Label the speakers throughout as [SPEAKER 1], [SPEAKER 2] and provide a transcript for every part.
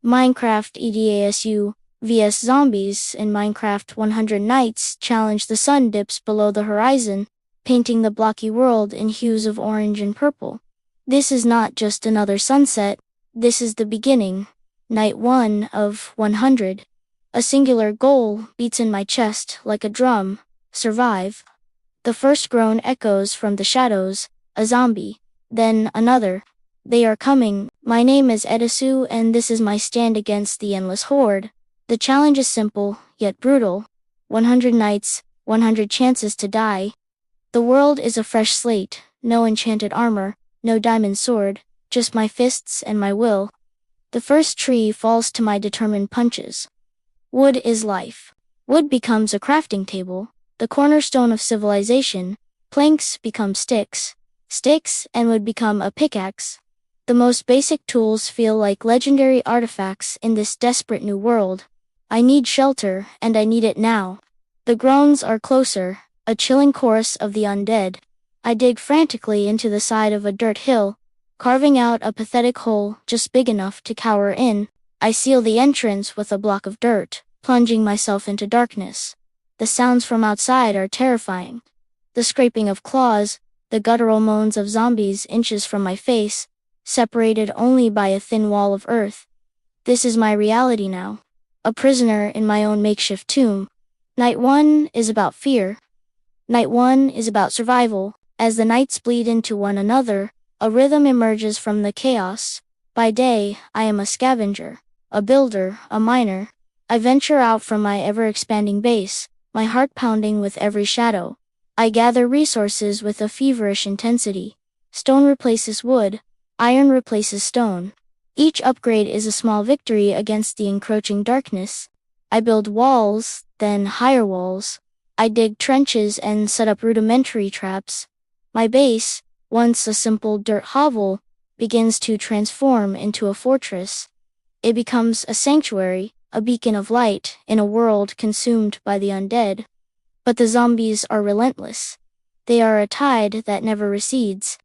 [SPEAKER 1] Minecraft Edasu vs Zombies. In Minecraft 100 Nights Challenge, the sun dips below the horizon, painting the blocky world in hues of orange and purple. This is not just another sunset, this is the beginning. Night 1 of 100. A singular goal beats in my chest like a drum. Survive. The first groan echoes from the shadows, a zombie. Then another. They are coming. My name is Edasu, and this is my stand against the endless horde. The challenge is simple, yet brutal. 100 nights, 100 chances to die. The world is a fresh slate, no enchanted armor, no diamond sword, just my fists and my will. The first tree falls to my determined punches. Wood is life. Wood becomes a crafting table, the cornerstone of civilization. Planks become sticks. Sticks and wood become a pickaxe. The most basic tools feel like legendary artifacts in this desperate new world. I need shelter, and I need it now. The groans are closer, a chilling chorus of the undead. I dig frantically into the side of a dirt hill, carving out a pathetic hole just big enough to cower in. I seal the entrance with a block of dirt, plunging myself into darkness. The sounds from outside are terrifying. The scraping of claws, the guttural moans of zombies inches from my face, separated only by a thin wall of earth. This is my reality now, a prisoner in my own makeshift tomb. Night 1 is about fear. Night 1 is about survival. As the nights bleed into one another, a rhythm emerges from the chaos. By day, I am a scavenger, a builder, a miner. I venture out from my ever-expanding base, my heart pounding with every shadow. I gather resources with a feverish intensity. Stone replaces wood. Iron replaces stone. Each upgrade is a small victory against the encroaching darkness. I build walls, then higher walls. I dig trenches and set up rudimentary traps. My base, once a simple dirt hovel, begins to transform into a fortress. It becomes a sanctuary, a beacon of light in a world consumed by the undead. But the zombies are relentless. They are a tide that never recedes.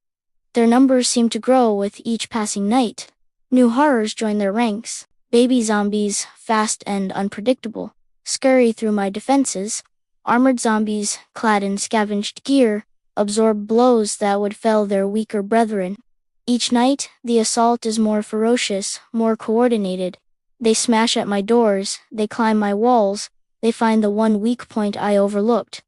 [SPEAKER 1] Their numbers seem to grow with each passing night. New horrors join their ranks. Baby zombies, fast and unpredictable, scurry through my defenses. Armored zombies, clad in scavenged gear, absorb blows that would fell their weaker brethren. Each night, the assault is more ferocious, more coordinated. They smash at my doors, they climb my walls, they find the one weak point I overlooked.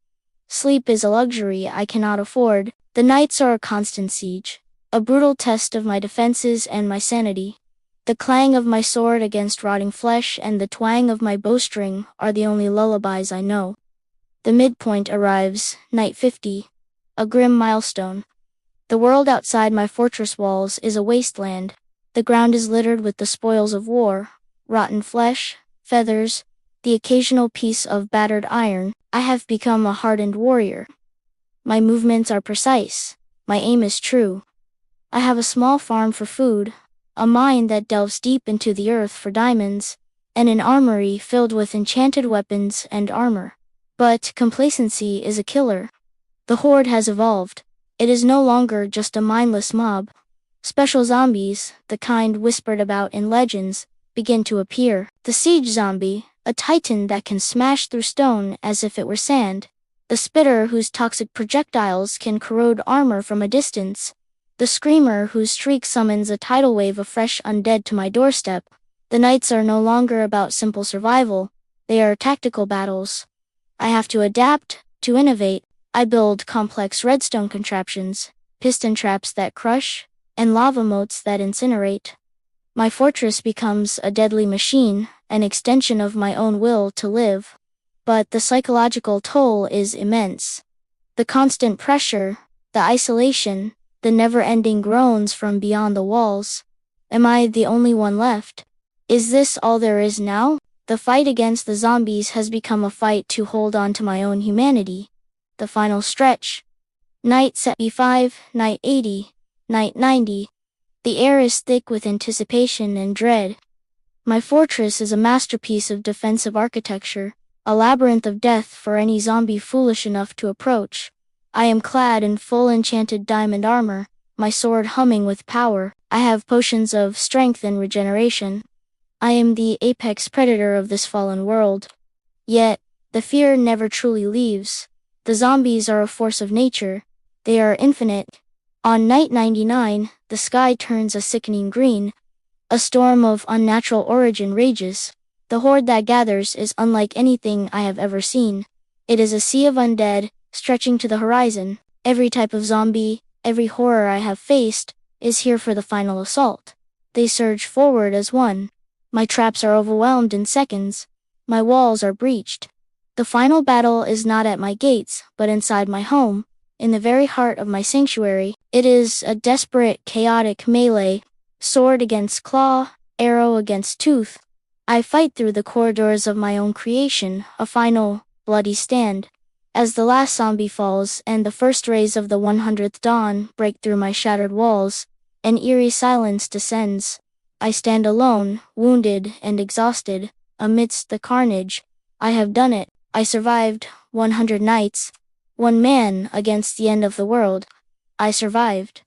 [SPEAKER 1] Sleep is a luxury I cannot afford. The nights are a constant siege, a brutal test of my defenses and my sanity. The clang of my sword against rotting flesh and the twang of my bowstring are the only lullabies I know. The midpoint arrives, night 50, a grim milestone. The world outside my fortress walls is a wasteland. The ground is littered with the spoils of war, rotten flesh, feathers, the occasional piece of battered iron. I have become a hardened warrior. My movements are precise. My aim is true. I have a small farm for food, a mine that delves deep into the earth for diamonds, and an armory filled with enchanted weapons and armor. But complacency is a killer. The horde has evolved. It is no longer just a mindless mob. Special zombies, the kind whispered about in legends, begin to appear. The siege zombie, a titan that can smash through stone as if it were sand. The spitter whose toxic projectiles can corrode armor from a distance. The screamer whose shriek summons a tidal wave of fresh undead to my doorstep. The nights are no longer about simple survival. They are tactical battles. I have to adapt, to innovate. I build complex redstone contraptions, piston traps that crush, and lava moats that incinerate. My fortress becomes a deadly machine, an extension of my own will to live. But the psychological toll is immense. The constant pressure, the isolation, the never-ending groans from beyond the walls. Am I the only one left? Is this all there is now? The fight against the zombies has become a fight to hold on to my own humanity. The final stretch. Night 75, night 80, night 90. The air is thick with anticipation and dread. My fortress is a masterpiece of defensive architecture, a labyrinth of death for any zombie foolish enough to approach. I am clad in full enchanted diamond armor, my sword humming with power. I have potions of strength and regeneration. I am the apex predator of this fallen world. Yet, the fear never truly leaves. The zombies are a force of nature. They are infinite. On night 99, the sky turns a sickening green. A storm of unnatural origin rages. The horde that gathers is unlike anything I have ever seen. It is a sea of undead, stretching to the horizon. Every type of zombie, every horror I have faced, is here for the final assault. They surge forward as one. My traps are overwhelmed in seconds. My walls are breached. The final battle is not at my gates, but inside my home, in the very heart of my sanctuary. It is a desperate, chaotic melee, sword against claw, arrow against tooth. I fight through the corridors of my own creation, a final, bloody stand. As the last zombie falls and the first rays of the 100th dawn break through my shattered walls, an eerie silence descends. I stand alone, wounded and exhausted, amidst the carnage. I have done it. I survived 100 nights. One man against the end of the world. I survived.